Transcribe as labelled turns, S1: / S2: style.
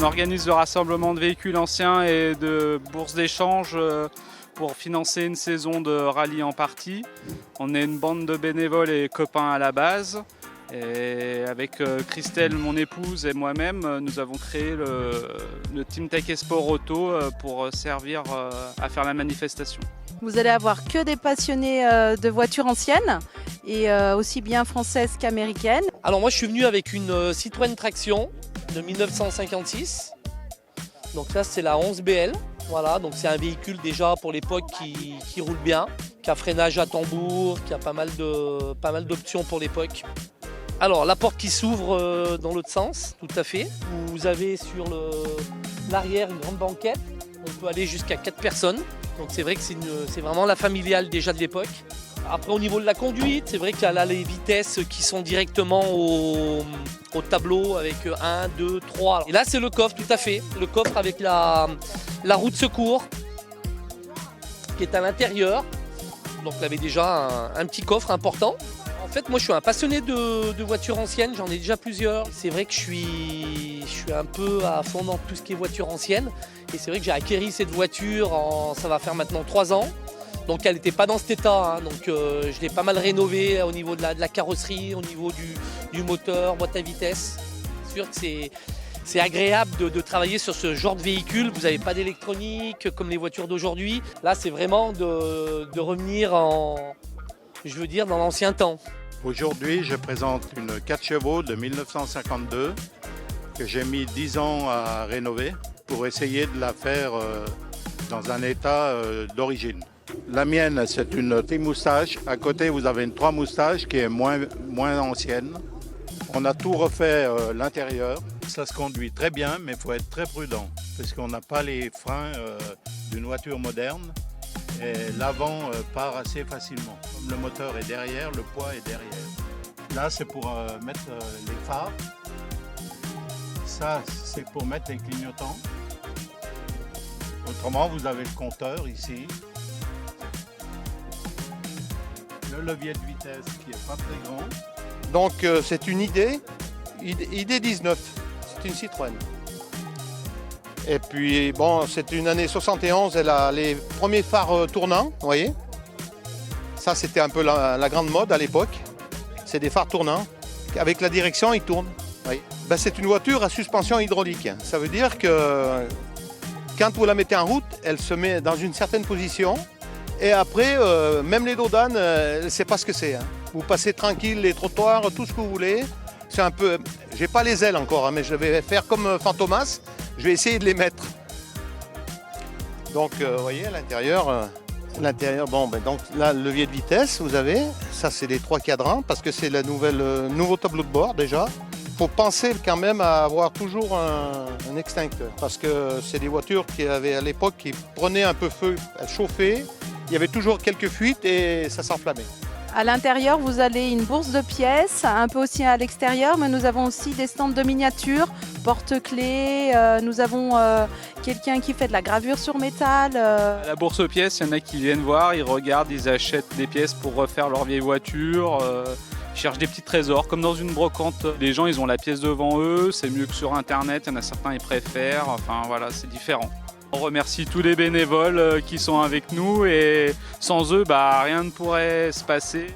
S1: organise le rassemblement de véhicules anciens et de bourses d'échange pour financer une saison de rallye en partie. On est une bande de bénévoles et copains à la base. Et avec Christelle, mon épouse, et moi-même, nous avons créé le Team Tech et Sport Auto pour servir à faire la manifestation.
S2: Vous allez avoir que des passionnés de voitures anciennes et aussi bien françaises qu'américaines.
S3: Alors moi je suis venu avec une Citroën Traction de 1956. Donc là c'est la 11BL. Voilà, donc c'est un véhicule déjà pour l'époque qui roule bien, qui a freinage à tambour, qui a pas mal d'options pour l'époque. Alors la porte qui s'ouvre dans l'autre sens, tout à fait. Vous avez sur l'arrière une grande banquette. On peut aller jusqu'à 4 personnes. Donc c'est vrai que c'est vraiment la familiale déjà de l'époque. Après au niveau de la conduite, c'est vrai qu'il y a là les vitesses qui sont directement au tableau avec 1, 2, 3. Et là c'est le coffre, tout à fait. Le coffre avec la roue de secours qui est à l'intérieur. Donc il avait déjà un petit coffre important. En fait, moi je suis un passionné de voitures anciennes, j'en ai déjà plusieurs. C'est vrai que je suis un peu à fond dans tout ce qui est voitures anciennes. Et c'est vrai que j'ai acquéri cette voiture, ça va faire maintenant 3 ans. Donc elle n'était pas dans cet état, hein. Donc je l'ai pas mal rénovée au niveau de la carrosserie, au niveau du moteur, boîte à vitesse. C'est sûr que c'est agréable de travailler sur ce genre de véhicule. Vous n'avez pas d'électronique comme les voitures d'aujourd'hui. Là c'est vraiment de revenir dans l'ancien temps.
S4: Aujourd'hui, je présente une 4 chevaux de 1952 que j'ai mis 10 ans à rénover pour essayer de la faire dans un état d'origine. La mienne, c'est une T-Moustache. À côté, vous avez une 3 Moustache qui est moins ancienne. On a tout refait l'intérieur. Ça se conduit très bien, mais il faut être très prudent parce qu'on n'a pas les freins d'une voiture moderne. Et l'avant part assez facilement. Comme le moteur est derrière, le poids est derrière. Là, c'est pour mettre les phares. Ça, c'est pour mettre les clignotants. Autrement, vous avez le compteur ici. Le levier de vitesse qui n'est pas très grand.
S5: Donc, c'est une ID 19. C'est une Citroën. Et puis, bon, c'est une année 71, elle a les premiers phares tournants, vous voyez. Ça, c'était un peu la grande mode à l'époque. C'est des phares tournants. Avec la direction, ils tournent. Oui. Ben, c'est une voiture à suspension hydraulique. Ça veut dire que quand vous la mettez en route, elle se met dans une certaine position. Et après, même les dodanes, elle ne sait pas ce que c'est. Hein. Vous passez tranquille les trottoirs, tout ce que vous voulez. C'est un peu... J'ai pas les ailes encore, hein, mais je vais faire comme Fantomas. Je vais essayer de les mettre. Donc, vous voyez, à l'intérieur, bon, ben, donc là, le levier de vitesse, vous avez. Ça, c'est les 3 cadrans, parce que c'est le nouveau tableau de bord, déjà. Il faut penser quand même à avoir toujours un extincteur, parce que c'est des voitures qui avaient à l'époque, qui prenaient un peu feu, elles chauffaient. Il y avait toujours quelques fuites et ça s'enflammait.
S2: À l'intérieur, vous avez une bourse de pièces, un peu aussi à l'extérieur, mais nous avons aussi des stands de miniatures, porte-clés, nous avons quelqu'un qui fait de la gravure sur métal.
S1: À la bourse aux pièces, il y en a qui viennent voir, ils regardent, ils achètent des pièces pour refaire leur vieille voiture, ils cherchent des petits trésors, comme dans une brocante. Les gens, ils ont la pièce devant eux, c'est mieux que sur Internet, il y en a certains ils préfèrent, enfin voilà, c'est différent. On remercie tous les bénévoles qui sont avec nous et sans eux, rien ne pourrait se passer.